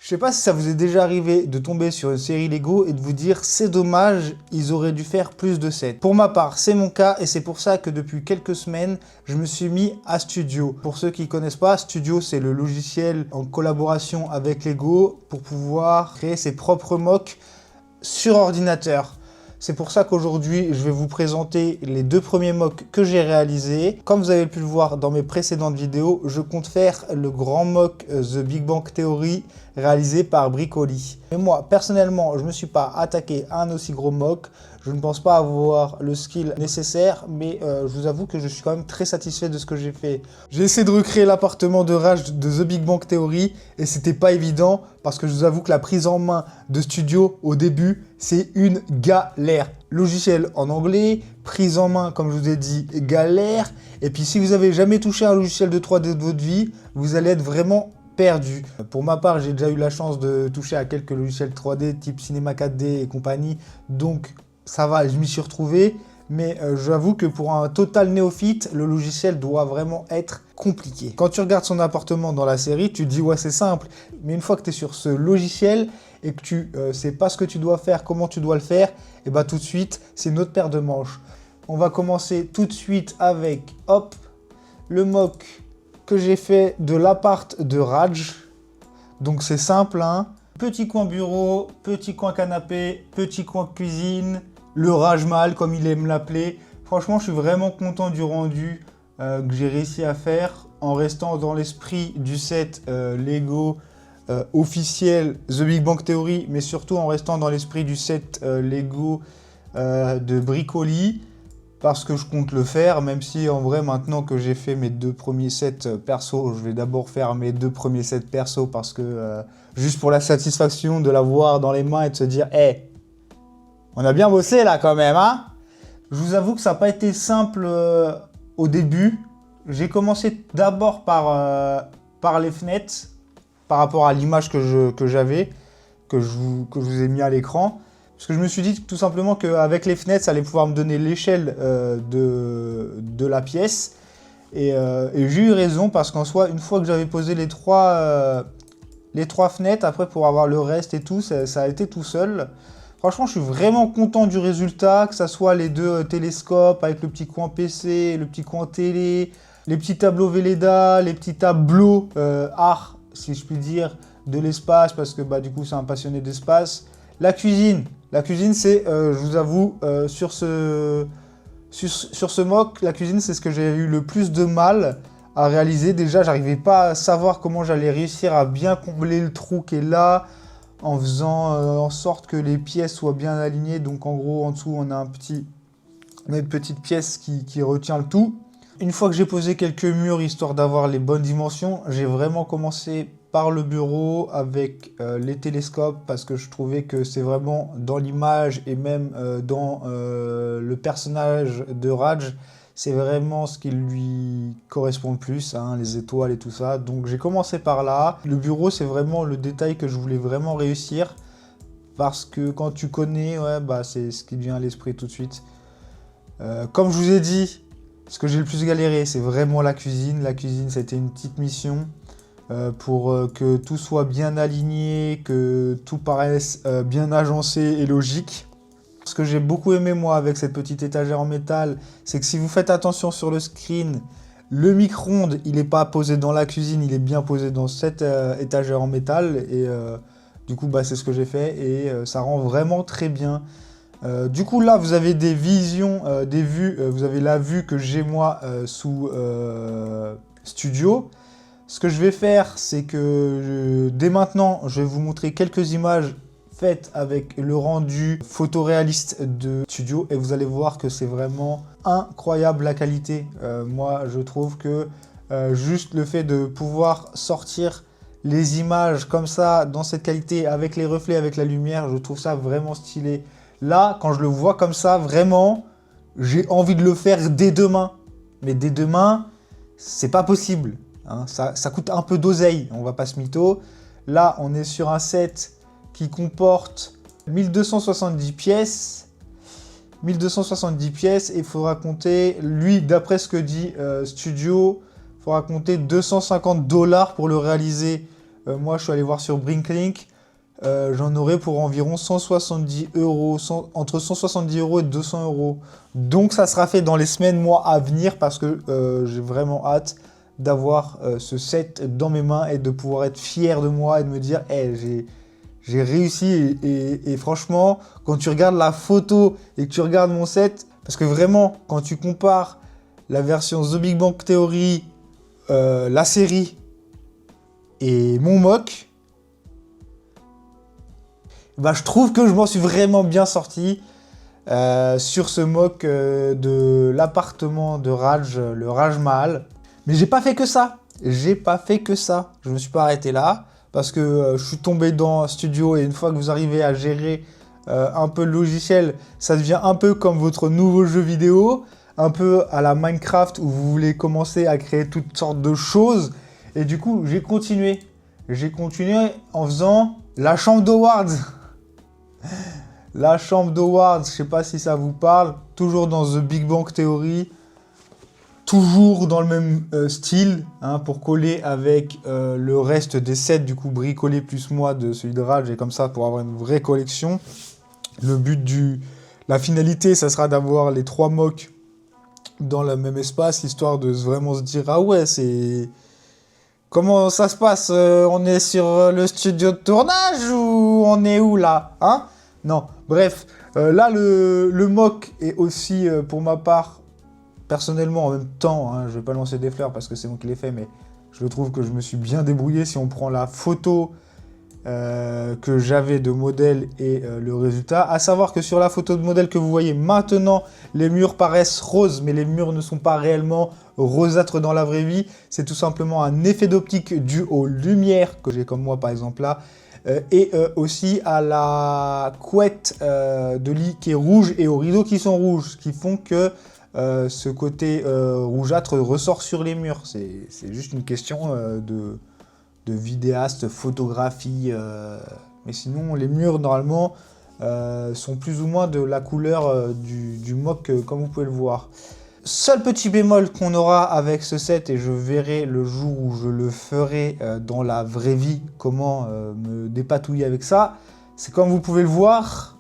Je sais pas si ça vous est déjà arrivé de tomber sur une série Lego et de vous dire c'est dommage, ils auraient dû faire plus de sets. Pour ma part, c'est mon cas et c'est pour ça que depuis quelques semaines, je me suis mis à Studio. Pour ceux qui ne connaissent pas, Studio c'est le logiciel en collaboration avec Lego pour pouvoir créer ses propres mocks sur ordinateur. C'est pour ça qu'aujourd'hui, je vais vous présenter les 2 premiers mocks que j'ai réalisés. Comme vous avez pu le voir dans mes précédentes vidéos, je compte faire le grand mock The Big Bang Theory réalisé par Bricoli. Mais moi, personnellement, je ne me suis pas attaqué à un aussi gros mock. Je ne pense pas avoir le skill nécessaire, mais je vous avoue que je suis quand même très satisfait de ce que j'ai fait. J'ai essayé de recréer l'appartement de Raj de The Big Bang Theory et c'était pas évident parce que je vous avoue que la prise en main de Studio au début, c'est une galère. Logiciel en anglais, prise en main, comme je vous ai dit, galère. Et puis si vous avez jamais touché un logiciel de 3D de votre vie, vous allez être vraiment perdu. Pour ma part, j'ai déjà eu la chance de toucher à quelques logiciels 3D type Cinema 4D et compagnie, donc ça va, je m'y suis retrouvé, mais j'avoue que pour un total néophyte, le logiciel doit vraiment être compliqué. Quand tu regardes son appartement dans la série, tu te dis ouais c'est simple, mais une fois que tu es sur ce logiciel et que tu sais pas ce que tu dois faire, comment tu dois le faire, et bah tout de suite, c'est une autre paire de manches. On va commencer tout de suite avec, hop, le mock que j'ai fait de l'appart de Raj. Donc c'est simple, hein. Petit coin bureau, petit coin canapé, petit coin cuisine, le Raj Mahal comme il aime l'appeler. Franchement, je suis vraiment content du rendu que j'ai réussi à faire en restant dans l'esprit du set Lego officiel The Big Bang Theory, mais surtout en restant dans l'esprit du set Lego de Bricoli. Parce que je compte le faire, même si en vrai maintenant que j'ai fait mes 2 premiers sets perso, je vais d'abord faire mes 2 premiers sets perso parce que juste pour la satisfaction de l'avoir dans les mains et de se dire hey, on a bien bossé là quand même, hein. Je vous avoue que ça n'a pas été simple au début. J'ai commencé d'abord par les fenêtres, par rapport à l'image que j'avais, que je vous ai mis à l'écran. Parce que je me suis dit tout simplement qu'avec les fenêtres, ça allait pouvoir me donner l'échelle de la pièce. Et j'ai eu raison parce qu'en soi, une fois que j'avais posé les trois fenêtres, après pour avoir le reste et tout, ça a été tout seul. Franchement, je suis vraiment content du résultat, que ça soit les 2 télescopes avec le petit coin PC, le petit coin télé, les petits tableaux Velleda, les petits tableaux art, si je puis dire, de l'espace, parce que bah, du coup, c'est un passionné d'espace. La cuisine, c'est, je vous avoue, sur ce mock, la cuisine, c'est ce que j'ai eu le plus de mal à réaliser. Déjà, j'arrivais pas à savoir comment j'allais réussir à bien combler le trou qui est là, en faisant en sorte que les pièces soient bien alignées. Donc, en gros, en dessous, on a une petite pièce qui retient le tout. Une fois que j'ai posé quelques murs, histoire d'avoir les bonnes dimensions, j'ai vraiment commencé par le bureau avec les télescopes parce que je trouvais que c'est vraiment dans l'image et même dans le personnage de Raj, c'est vraiment ce qui lui correspond le plus, hein, les étoiles et tout ça. Donc j'ai commencé par là. Le bureau, c'est vraiment le détail que je voulais vraiment réussir parce que quand tu connais, ouais, bah, c'est ce qui vient à l'esprit tout de suite. Comme je vous ai dit, ce que j'ai le plus galéré, c'est vraiment la cuisine. La cuisine, c'était une petite mission. Pour que tout soit bien aligné, que tout paraisse bien agencé et logique. Ce que j'ai beaucoup aimé moi avec cette petite étagère en métal, c'est que si vous faites attention sur le screen, le micro-ondes, il n'est pas posé dans la cuisine, il est bien posé dans cette étagère en métal. Et du coup, bah, c'est ce que j'ai fait et ça rend vraiment très bien. Du coup, là, vous avez des visions, des vues. Vous avez la vue que j'ai moi sous Studio. Ce que je vais faire, c'est que dès maintenant, je vais vous montrer quelques images faites avec le rendu photoréaliste de Studio et vous allez voir que c'est vraiment incroyable la qualité. Moi, je trouve que juste le fait de pouvoir sortir les images comme ça, dans cette qualité, avec les reflets, avec la lumière, je trouve ça vraiment stylé. Là, quand je le vois comme ça, vraiment, j'ai envie de le faire dès demain. Mais dès demain, c'est pas possible. Hein, ça coûte un peu d'oseille, on va pas se mytho. Là, on est sur un set qui comporte 1270 pièces. 1270 pièces et il faudra compter, lui, d'après ce que dit Studio, il faudra compter $250 pour le réaliser moi je suis allé voir sur Bricklink, j'en aurai pour environ 170 €, entre 170 € et 200 €. Donc ça sera fait dans les semaines, mois à venir, parce que j'ai vraiment hâte d'avoir ce set dans mes mains et de pouvoir être fier de moi et de me dire hey, j'ai réussi. Et franchement, quand tu regardes la photo et que tu regardes mon set, parce que vraiment, quand tu compares la version The Big Bang Theory, la série et mon mock, bah, je trouve que je m'en suis vraiment bien sorti sur ce mock de l'appartement de Raj, le Raj Mahal. Mais j'ai pas fait que ça. J'ai pas fait que ça. Je me suis pas arrêté là parce que je suis tombé dans Studio et une fois que vous arrivez à gérer un peu le logiciel, ça devient un peu comme votre nouveau jeu vidéo, un peu à la Minecraft où vous voulez commencer à créer toutes sortes de choses. Et du coup, j'ai continué. J'ai continué en faisant la chambre d'Howard. La chambre d'Howard, je sais pas si ça vous parle. Toujours dans The Big Bang Theory. Toujours dans le même style, hein, pour coller avec le reste des sets, du coup bricolé plus moi de celui de Raj, et comme ça pour avoir une vraie collection. Le but la finalité, ça sera d'avoir les 3 mocks dans le même espace, histoire de vraiment se dire ah ouais, c'est... Comment ça se passe, on est sur le studio de tournage ou on est où là, hein? Non, bref, là le mock est aussi pour ma part, personnellement, en même temps, hein, je vais pas lancer des fleurs parce que c'est moi qui l'ai fait, mais je trouve que je me suis bien débrouillé. Si on prend la photo que j'avais de modèle et le résultat, à savoir que sur la photo de modèle que vous voyez maintenant, les murs paraissent roses, mais les murs ne sont pas réellement rosâtres dans la vraie vie. C'est tout simplement un effet d'optique dû aux lumières que j'ai comme moi par exemple là, et aussi à la couette de lit qui est rouge et aux rideaux qui sont rouges, qui font que ce côté rougeâtre ressort sur les murs. C'est juste une question de vidéaste, photographie. Mais sinon, les murs, normalement, sont plus ou moins de la couleur du mock, comme vous pouvez le voir. Seul petit bémol qu'on aura avec ce set, et je verrai le jour où je le ferai dans la vraie vie, comment me dépatouiller avec ça, c'est comme vous pouvez le voir,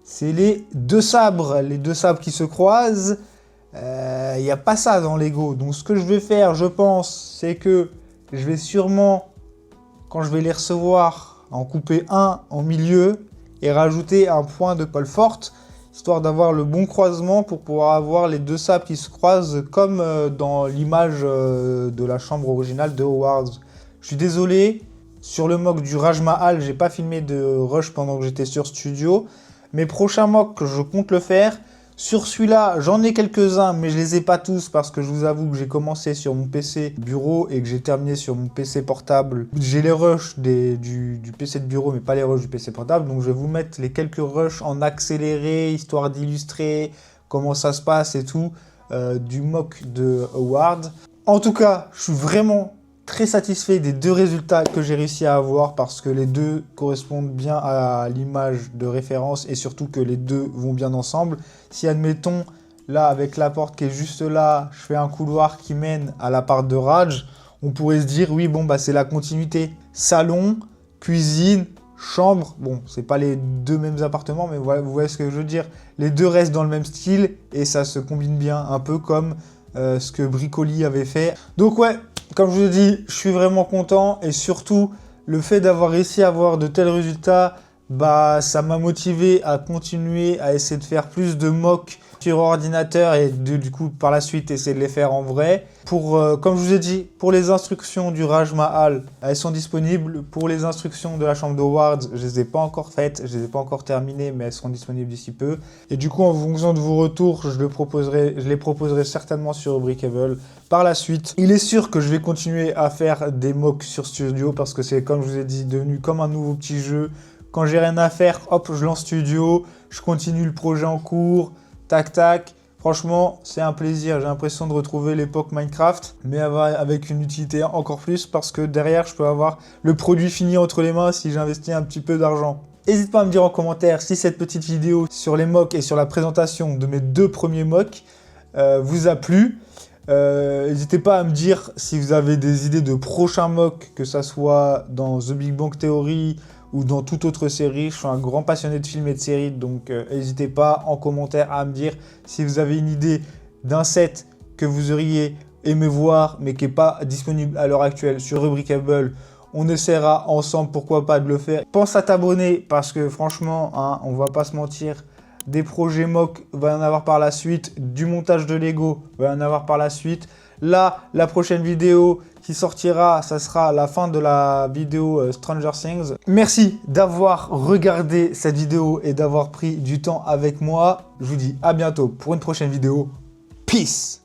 c'est les 2 sabres, qui se croisent. Il n'y a pas ça dans Lego. Donc ce que je vais faire, je pense, c'est que je vais sûrement, quand je vais les recevoir, en couper un en milieu et rajouter un point de pôle forte, histoire d'avoir le bon croisement pour pouvoir avoir les 2 sabres qui se croisent comme dans l'image de la chambre originale de Howard. Je suis désolé, sur le mock du Raj Mahal, j'ai pas filmé de rush pendant que j'étais sur Studio. Mes prochains mocks, je compte le faire. Sur celui-là, j'en ai quelques-uns, mais je les ai pas tous parce que je vous avoue que j'ai commencé sur mon PC bureau et que j'ai terminé sur mon PC portable. J'ai les rushs du PC de bureau, mais pas les rushs du PC portable. Donc je vais vous mettre les quelques rushs en accéléré, histoire d'illustrer comment ça se passe et tout, du mock de Howard. En tout cas, je suis vraiment très satisfait des 2 résultats que j'ai réussi à avoir parce que les 2 correspondent bien à l'image de référence et surtout que les 2 vont bien ensemble. Si admettons, là avec la porte qui est juste là, je fais un couloir qui mène à l'appart de Raj, on pourrait se dire oui bon bah c'est la continuité. Salon, cuisine, chambre, bon c'est pas les 2 mêmes appartements mais voilà, vous voyez ce que je veux dire. Les 2 restent dans le même style et ça se combine bien, un peu comme ce que Bricoli avait fait. Donc ouais, comme je vous ai dit, je suis vraiment content et surtout le fait d'avoir réussi à avoir de tels résultats, bah ça m'a motivé à continuer à essayer de faire plus de mocks sur ordinateur et du coup par la suite essayer de les faire en vrai. Pour, comme je vous ai dit, pour les instructions du Raj Mahal, elles sont disponibles. Pour les instructions de la chambre d'Howard, je les ai pas encore faites, je les ai pas encore terminées, mais elles seront disponibles d'ici peu. Et du coup, en fonction de vos retours, je les proposerai certainement sur Brickable par la suite. Il est sûr que je vais continuer à faire des mocks sur Studio parce que c'est, comme je vous ai dit, devenu comme un nouveau petit jeu. Quand j'ai rien à faire, hop, je lance Studio, je continue le projet en cours, tac tac. Franchement, c'est un plaisir. J'ai l'impression de retrouver l'époque Minecraft, mais avec une utilité encore plus parce que derrière, je peux avoir le produit fini entre les mains si j'investis un petit peu d'argent. N'hésite pas à me dire en commentaire si cette petite vidéo sur les mocks et sur la présentation de mes 2 premiers mocks vous a plu. N'hésitez pas à me dire si vous avez des idées de prochains mocks, que ça soit dans The Big Bang Theory ou dans toute autre série. Je suis un grand passionné de films et de séries, donc n'hésitez pas en commentaire à me dire si vous avez une idée d'un set que vous auriez aimé voir, mais qui n'est pas disponible à l'heure actuelle sur Rubricable. On essaiera ensemble, pourquoi pas, de le faire. Pense à t'abonner, parce que franchement, hein, on va pas se mentir, des projets mock, va y en avoir par la suite, du montage de Lego, va y en avoir par la suite. Là, la prochaine vidéo qui sortira, ça sera la fin de la vidéo Stranger Things. Merci d'avoir regardé cette vidéo et d'avoir pris du temps avec moi. Je vous dis à bientôt pour une prochaine vidéo. Peace!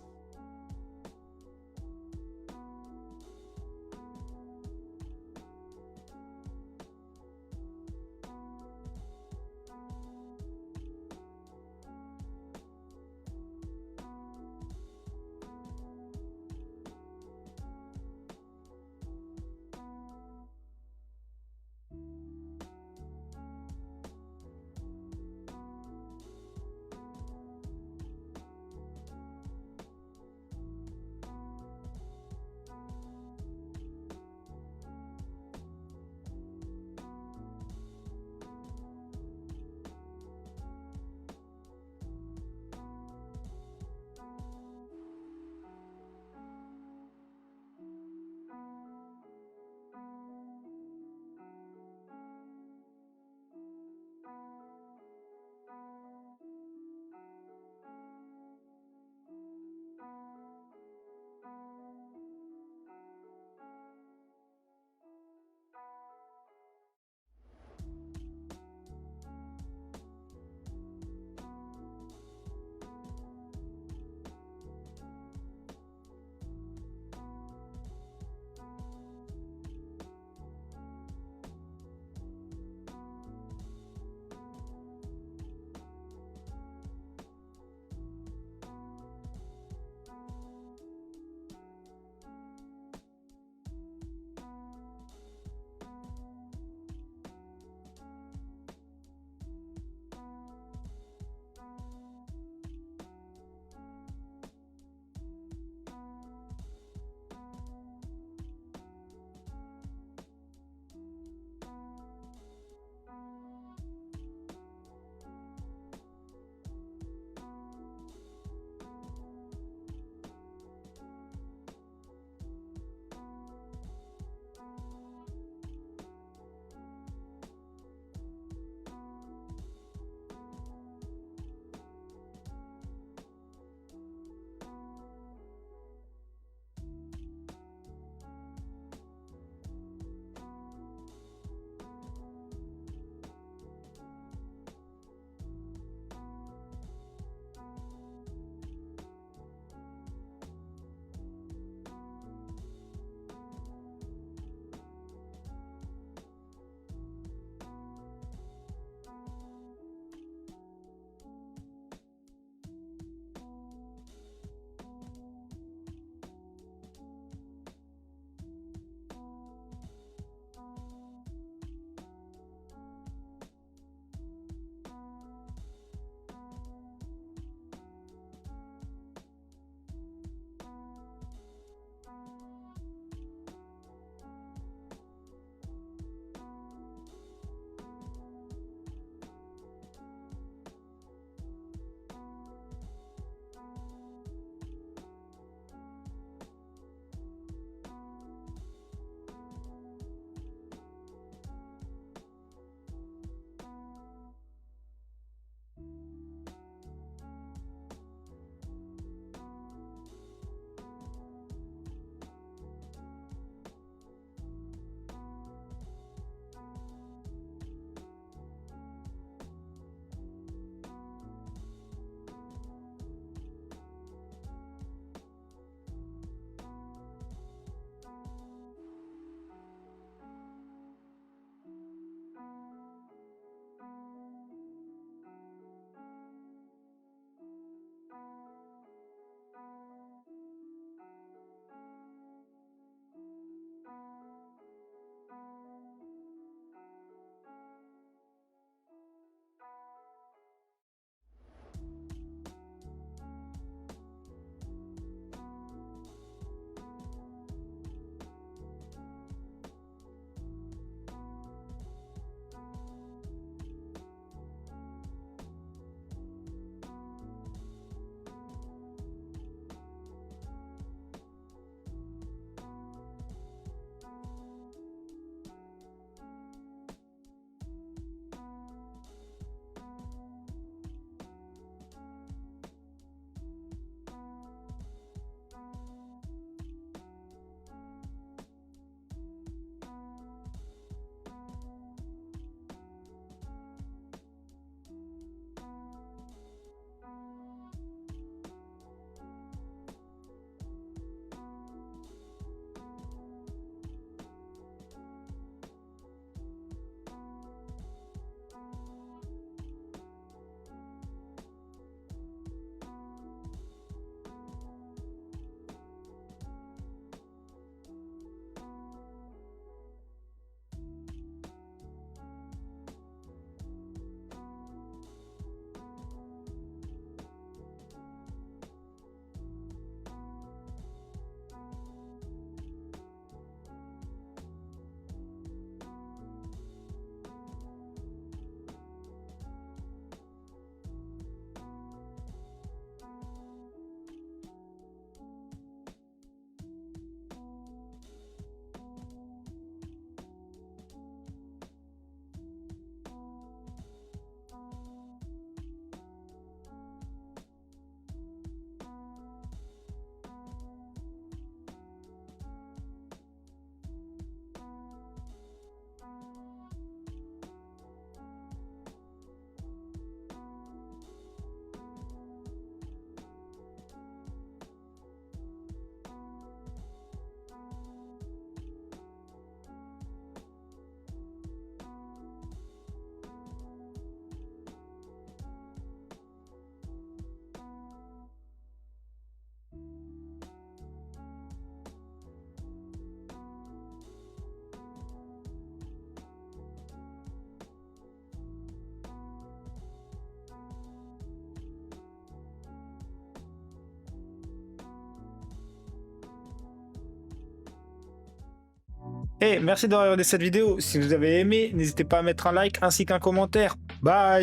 Et merci d'avoir regardé cette vidéo. Si vous avez aimé, n'hésitez pas à mettre un like ainsi qu'un commentaire. Bye!